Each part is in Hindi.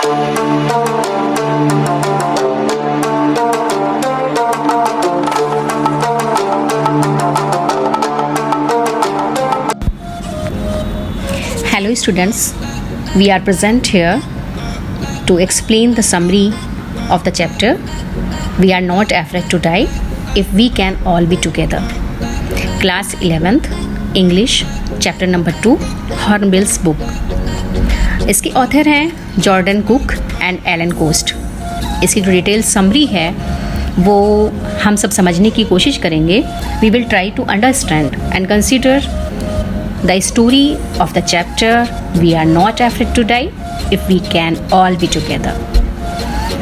Hello students, we are present here to explain the summary of the chapter We Are Not Afraid to Die If We Can All Be Together. Class 11th English chapter number 2 Hornbill's book. इसके ऑथर हैं Jordan Cook and Alan Coast. इसकी जो डिटेल समरी है वो हम सब समझने की कोशिश करेंगे। We will try to understand and consider the story of the chapter We Are Not Afraid to Die If We Can All Be Together.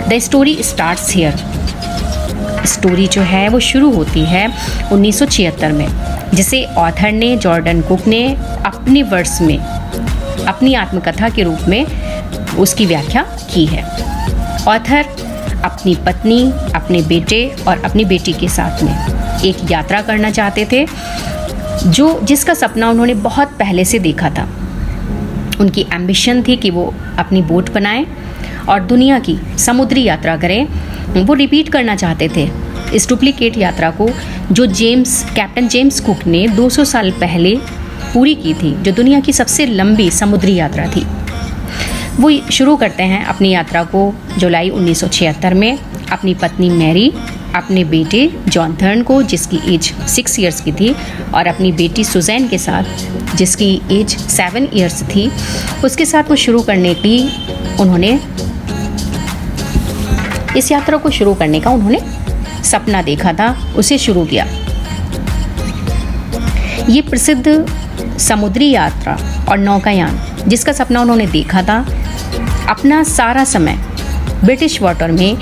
The story starts here. Story जो है वो शुरू होती है 1976 में, जिसे ऑथर ने जॉर्डन कुक ने अपने वर्ड्स में अपनी आत्मकथा के रूप में उसकी व्याख्या की है। ऑथर अपनी पत्नी, अपने बेटे और अपनी बेटी के साथ में एक यात्रा करना चाहते थे जिसका सपना उन्होंने बहुत पहले से देखा था। उनकी एम्बिशन थी कि वो अपनी बोट बनाएं और दुनिया की समुद्री यात्रा करें। वो रिपीट करना चाहते थे इस डुप्लीकेट यात्रा को जो कैप्टन जेम्स कुक ने 200 साल पहले पूरी की थी, जो दुनिया की सबसे लंबी समुद्री यात्रा थी। वो शुरू करते हैं अपनी यात्रा को जुलाई 1976 में अपनी पत्नी मैरी, अपने बेटे जॉनथन को जिसकी एज 6 इयर्स की थी और अपनी बेटी सुजैन के साथ जिसकी एज 7 इयर्स थी, उसके साथ वो शुरू करने की उन्होंने इस यात्रा को शुरू करने का उन्होंने सपना देखा था, उसे शुरू किया। ये प्रसिद्ध समुद्री यात्रा और नौकायान जिसका सपना उन्होंने देखा था, अपना सारा समय ब्रिटिश वाटर में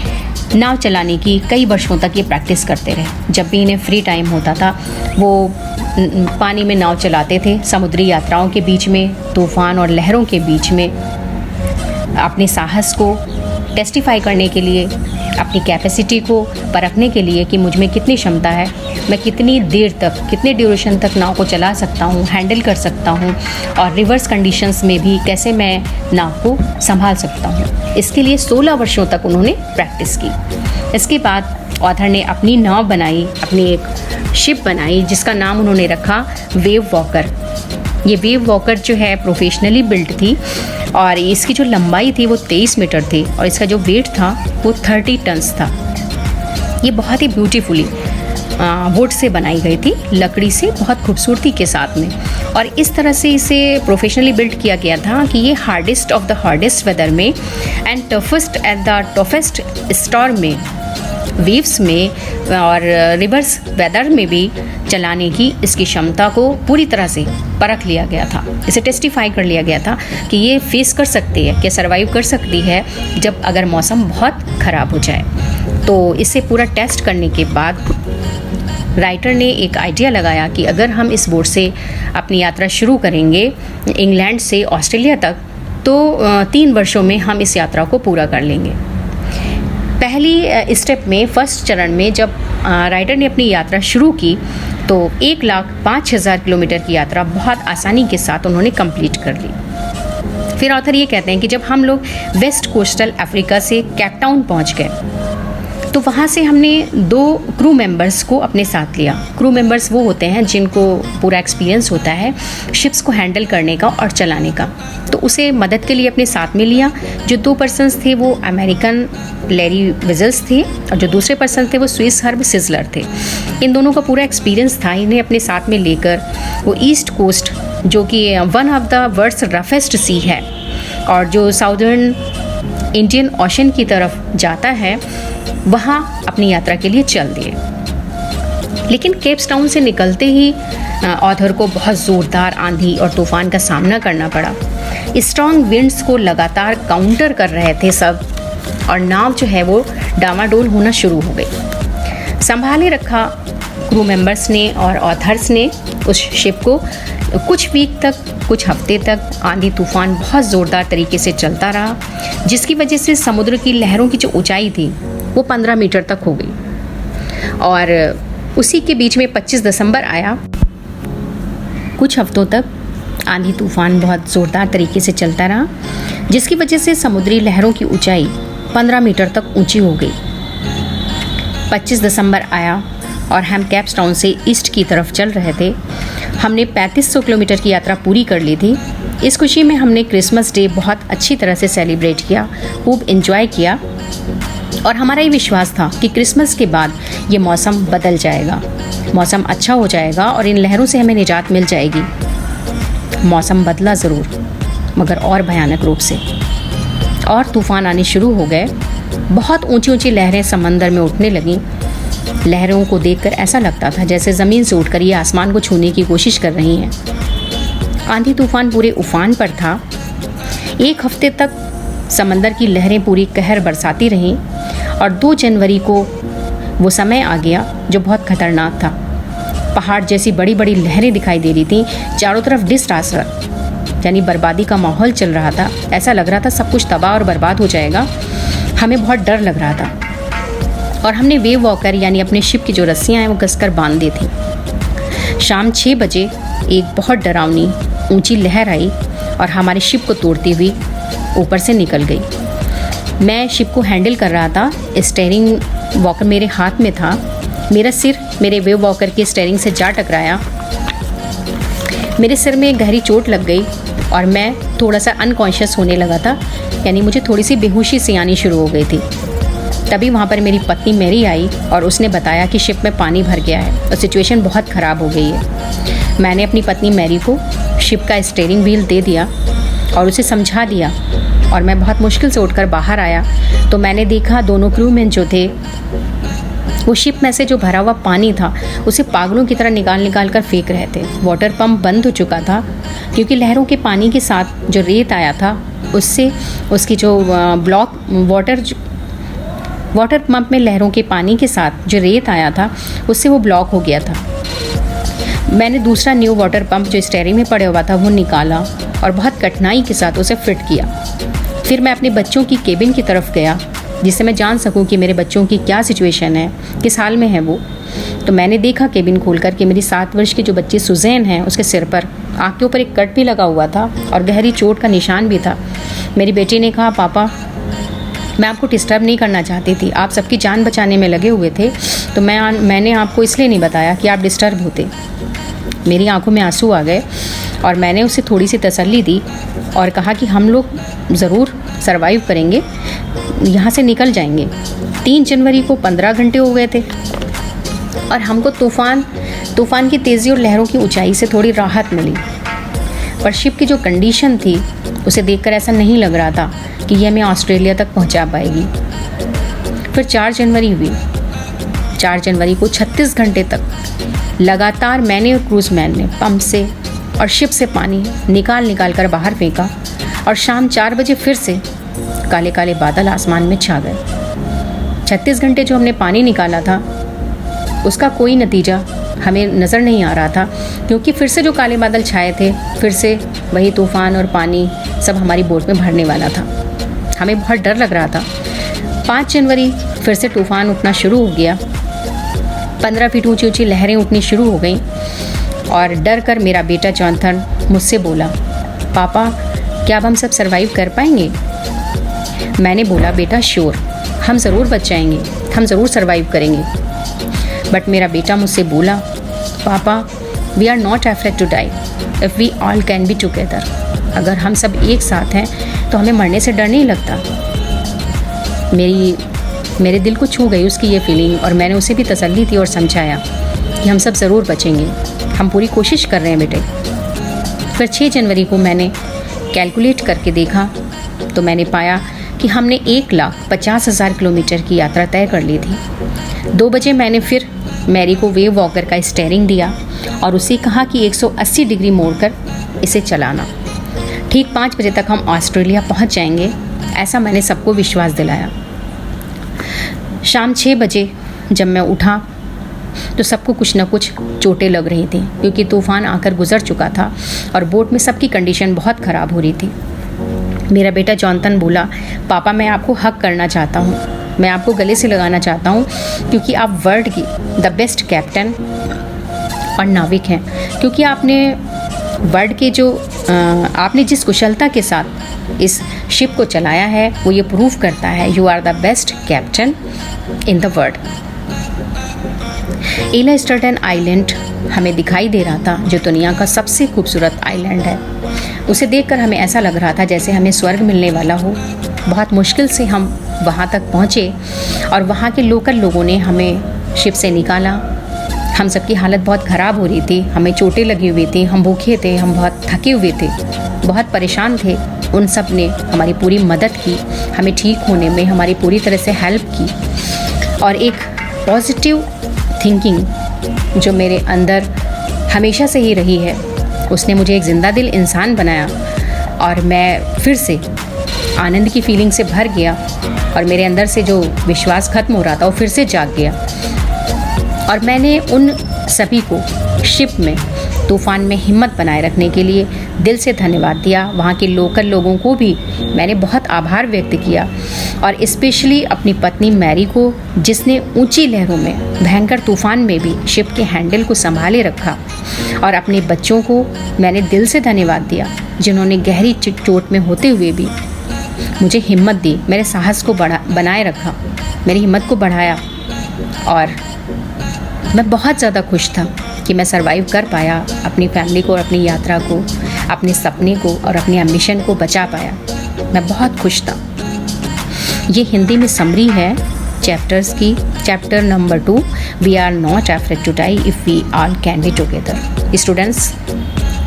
नाव चलाने की कई वर्षों तक ये प्रैक्टिस करते रहे। जब भी इन्हें फ्री टाइम होता था वो पानी में नाव चलाते थे। समुद्री यात्राओं के बीच में, तूफ़ान और लहरों के बीच में अपने साहस को टेस्टिफाई करने के लिए, अपनी कैपेसिटी को परखने के लिए कि मुझ में कितनी क्षमता है, मैं कितनी देर तक, कितने ड्यूरेशन तक नाव को चला सकता हूँ, हैंडल कर सकता हूँ और रिवर्स कंडीशंस में भी कैसे मैं नाव को संभाल सकता हूँ। इसके लिए 16 वर्षों तक उन्होंने प्रैक्टिस की। इसके बाद ऑथर ने अपनी नाव बनाई, अपनी एक शिप बनाई जिसका नाम उन्होंने रखा वेव वॉकर। ये वेव वॉकर जो है प्रोफेशनली बिल्ट थी और इसकी जो लंबाई थी वो 23 मीटर थी और इसका जो वेट था वो 30 टन्स था। ये बहुत ही ब्यूटीफुली वुड से बनाई गई थी, लकड़ी से, बहुत खूबसूरती के साथ में। और इस तरह से इसे प्रोफेशनली बिल्ड किया गया था कि ये hardest of the hardest weather में and toughest at the toughest storm में, वेव्स में और रिवर्स वेदर में भी चलाने की इसकी क्षमता को पूरी तरह से परख लिया गया था। इसे टेस्टिफाई कर लिया गया था कि ये फेस कर सकती है, कि सर्वाइव कर सकती है जब अगर मौसम बहुत ख़राब हो जाए। तो इसे पूरा टेस्ट करने के बाद राइटर ने एक आइडिया लगाया कि अगर हम इस बोट से अपनी यात्रा शुरू करेंगे इंग्लैंड से ऑस्ट्रेलिया तक तो 3 वर्षों में हम इस यात्रा को पूरा कर लेंगे। पहली स्टेप में, फर्स्ट चरण में जब राइटर ने अपनी यात्रा शुरू की तो 1,05,000 किलोमीटर की यात्रा बहुत आसानी के साथ उन्होंने कंप्लीट कर ली। फिर ऑथर ये कहते हैं कि जब हम लोग वेस्ट कोस्टल अफ्रीका से कैप टाउन पहुँच गए तो वहाँ से हमने 2 क्रू मेंबर्स को अपने साथ लिया। क्रू मेंबर्स वो होते हैं जिनको पूरा एक्सपीरियंस होता है शिप्स को हैंडल करने का और चलाने का। तो उसे मदद के लिए अपने साथ में लिया। जो 2 पर्सन्स थे वो अमेरिकन लैरी विजल्स थे और जो दूसरे पर्सन थे वो स्विस हर्ब सिजलर थे। इन दोनों का पूरा एक्सपीरियंस था। इन्हें अपने साथ में लेकर वो ईस्ट कोस्ट जो कि one of the world's roughest sea है और जो साउदर्न इंडियन ओशन की तरफ जाता है, वहाँ अपनी यात्रा के लिए चल दिए। लेकिन केप टाउन से निकलते ही ऑथर को बहुत ज़ोरदार आंधी और तूफ़ान का सामना करना पड़ा। स्ट्रॉन्ग विंड्स को लगातार काउंटर कर रहे थे सब और नाव जो है वो डामाडोल होना शुरू हो गई। संभाले रखा क्रू मेंबर्स ने और ऑथर्स ने उस शिप को। कुछ वीक तक, कुछ हफ्ते तक आंधी तूफ़ान बहुत ज़ोरदार तरीके से चलता रहा, जिसकी वजह से समुद्र की लहरों की जो ऊंचाई थी वो 15 मीटर तक हो गई। और उसी के बीच में 25 दिसंबर आया। कुछ हफ्तों तक आंधी तूफान बहुत ज़ोरदार तरीके से चलता रहा, जिसकी वजह से समुद्री लहरों की ऊंचाई 15 मीटर तक ऊंची हो गई। 25 दिसंबर आया और हम कैप्स टाउन से ईस्ट की तरफ चल रहे थे। हमने 3500 किलोमीटर की यात्रा पूरी कर ली थी। इस खुशी में हमने क्रिसमस डे बहुत अच्छी तरह से सेलिब्रेट किया, खूब एंजॉय किया और हमारा ये विश्वास था कि क्रिसमस के बाद ये मौसम बदल जाएगा, मौसम अच्छा हो जाएगा और इन लहरों से हमें निजात मिल जाएगी। मौसम बदला ज़रूर, मगर और भयानक रूप से, और तूफ़ान आने शुरू हो गए। बहुत ऊंची ऊंची लहरें समंदर में उठने लगीं। लहरों को देखकर ऐसा लगता था जैसे ज़मीन से उठकर ये आसमान को छूने की कोशिश कर रही हैं। आंधी तूफ़ान पूरे उफान पर था। 1 हफ्ते तक समंदर की लहरें पूरी कहर बरसाती रहीं और 2 जनवरी को वो समय आ गया जो बहुत खतरनाक था। पहाड़ जैसी बड़ी बड़ी लहरें दिखाई दे रही थीं, चारों तरफ डिसास्टर यानी बर्बादी का माहौल चल रहा था। ऐसा लग रहा था सब कुछ तबाह और बर्बाद हो जाएगा। हमें बहुत डर लग रहा था और हमने वेव वॉकर यानी अपने शिप की जो रस्सियाँ हैं वो कसकर बांध दी थी। शाम 6 बजे एक बहुत डरावनी ऊंची लहर आई और हमारे शिप को तोड़ती हुई ऊपर से निकल गई। मैं शिप को हैंडल कर रहा था, स्टीयरिंग वॉकर मेरे हाथ में था। मेरा सिर मेरे वेव वॉकर के स्टीयरिंग से जा टकराया। मेरे सिर में एक गहरी चोट लग गई और मैं थोड़ा सा अनकॉन्शियस होने लगा था, यानी मुझे थोड़ी सी बेहोशी सी आनी शुरू हो गई थी। तभी वहाँ पर मेरी पत्नी मैरी आई और उसने बताया कि शिप में पानी भर गया है और सिचुएशन बहुत ख़राब हो गई है। मैंने अपनी पत्नी मैरी को शिप का स्टीयरिंग व्हील दे दिया और उसे समझा दिया और मैं बहुत मुश्किल से उठकर बाहर आया तो मैंने देखा दोनों क्रूमैन जो थे वो शिप में से जो भरा हुआ पानी था उसे पागलों की तरह निकाल कर फेंक रहे थे। वाटर पंप बंद हो चुका था क्योंकि लहरों के पानी के साथ जो रेत आया था उससे उसकी जो वाटर पंप में लहरों के पानी के साथ जो रेत आया था उससे वो ब्लॉक हो गया था। मैंने दूसरा न्यू वाटर पंप जो स्टीयरिंग में पड़ा हुआ था वो निकाला और बहुत कठिनाई के साथ उसे फिट किया। फिर मैं अपने बच्चों की केबिन की तरफ गया जिससे मैं जान सकूं कि मेरे बच्चों की क्या सिचुएशन है, किस हाल में है वो। तो मैंने देखा केबिन खोलकर कि मेरी 7 वर्ष की जो बच्ची सुजैन है उसके सिर पर आँख के ऊपर एक कट भी लगा हुआ था और गहरी चोट का निशान भी था। मेरी बेटी ने कहा, पापा मैं आपको डिस्टर्ब नहीं करना चाहती थी, आप सबकी जान बचाने में लगे हुए थे, तो मैंने आपको इसलिए नहीं बताया कि आप डिस्टर्ब होते। मेरी आंखों में आंसू आ गए और मैंने उसे थोड़ी सी तसल्ली दी और कहा कि हम लोग ज़रूर सरवाइव करेंगे, यहाँ से निकल जाएंगे। 3 जनवरी को 15 घंटे हो गए थे और हमको तूफ़ान की तेज़ी और लहरों की ऊंचाई से थोड़ी राहत मिली, पर शिप की जो कंडीशन थी उसे देखकर ऐसा नहीं लग रहा था कि ये हमें ऑस्ट्रेलिया तक पहुंचा पाएगी। फिर 4 जनवरी हुई। 4 जनवरी को 36 घंटे तक लगातार मैंने और क्रूज़मैन ने पंप से और शिप से पानी निकाल कर बाहर फेंका और शाम 4 बजे फिर से काले काले बादल आसमान में छा गए। 36 घंटे जो हमने पानी निकाला था उसका कोई नतीजा हमें नज़र नहीं आ रहा था क्योंकि फिर से जो काले बादल छाए थे, फिर से वही तूफ़ान और पानी सब हमारी बोट में भरने वाला था। हमें बहुत डर लग रहा था। 5 जनवरी फिर से तूफ़ान उठना शुरू हो गया। 15 फीट ऊंची ऊंची लहरें उठनी शुरू हो गईं और डर कर मेरा बेटा जॉनथन मुझसे बोला, पापा क्या अब हम सब सर्वाइव कर पाएंगे? मैंने बोला, बेटा श्योर, हम ज़रूर बच जाएंगे, हम ज़रूर सर्वाइव करेंगे। बट मेरा बेटा मुझसे बोला, पापा we are not afraid to die if we all can be together. अगर हम सब एक साथ हैं तो हमें मरने से डर नहीं लगता। मेरे दिल को छू गई उसकी ये फीलिंग और मैंने उसे भी तसल्ली दी और समझाया कि हम सब ज़रूर बचेंगे, हम पूरी कोशिश कर रहे हैं बेटे। फिर 6 जनवरी को मैंने कैलकुलेट करके देखा तो मैंने पाया कि हमने 1,50,000 किलोमीटर की यात्रा तय कर ली थी। 2 बजे मैंने फिर मैरी को वेव वॉकर का स्टीयरिंग दिया और उसे कहा कि 180 डिग्री मोड़कर इसे चलाना। ठीक 5 बजे तक हम ऑस्ट्रेलिया पहुंच जाएंगे, ऐसा मैंने सबको विश्वास दिलाया। शाम 6 बजे जब मैं उठा तो सबको कुछ न कुछ चोटें लग रही थी क्योंकि तूफ़ान आकर गुजर चुका था और बोट में सबकी कंडीशन बहुत ख़राब हो रही थी। मेरा बेटा जॉनथन बोला, पापा मैं आपको हक करना चाहता हूँ, मैं आपको गले से लगाना चाहता हूँ क्योंकि आप वर्ल्ड की द बेस्ट कैप्टन और नाविक हैं, क्योंकि आपने वर्ड के जो आपने जिस कुशलता के साथ इस शिप को चलाया है वो ये प्रूव करता है you are the best captain in the world. एला स्टर्टन आइलैंड हमें दिखाई दे रहा था जो दुनिया का सबसे खूबसूरत आइलैंड है। उसे देखकर हमें ऐसा लग रहा था जैसे हमें स्वर्ग मिलने वाला हो। बहुत मुश्किल से हम वहाँ तक पहुँचे और वहाँ के लोकल लोगों ने हमें शिप से निकाला। हम सबकी हालत बहुत ख़राब हो रही थी, हमें चोटें लगी हुई थी, हम भूखे थे, हम बहुत थके हुए थे, बहुत परेशान थे। उन सब ने हमारी पूरी मदद की, हमें ठीक होने में हमारी पूरी तरह से हेल्प की। और एक पॉजिटिव थिंकिंग जो मेरे अंदर हमेशा से ही रही है उसने मुझे एक ज़िंदा दिल इंसान बनाया और मैं फिर से आनंद की फीलिंग से भर गया और मेरे अंदर से जो विश्वास ख़त्म हो रहा था वो फिर से जाग गया। और मैंने उन सभी को शिप में तूफ़ान में हिम्मत बनाए रखने के लिए दिल से धन्यवाद दिया। वहाँ के लोकल लोगों को भी मैंने बहुत आभार व्यक्त किया और स्पेशली अपनी पत्नी मैरी को जिसने ऊंची लहरों में भयंकर तूफ़ान में भी शिप के हैंडल को संभाले रखा। और अपने बच्चों को मैंने दिल से धन्यवाद दिया जिन्होंने गहरी चोट में होते हुए भी मुझे हिम्मत दी, मेरे साहस को बनाए रखा, मेरी हिम्मत को बढ़ाया। और मैं बहुत ज़्यादा खुश था कि मैं सरवाइव कर पाया, अपनी फैमिली को और अपनी यात्रा को, अपने सपने को और अपनी एम्बिशन को बचा पाया। मैं बहुत खुश था। ये हिंदी में समरी है चैप्टर्स की। Chapter number 2, we are not afraid to die if we all can be together. Students,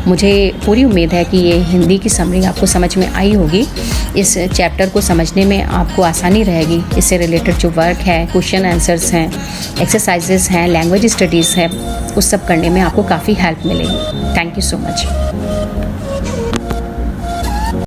मुझे पूरी उम्मीद है कि ये हिंदी की समरी आपको समझ में आई होगी। इस चैप्टर को समझने में आपको आसानी रहेगी। इससे रिलेटेड जो वर्क है, क्वेश्चन आंसर्स हैं, एक्सरसाइजेस हैं, लैंग्वेज स्टडीज़ है, उस सब करने में आपको काफ़ी हेल्प मिलेगी। Thank you so much.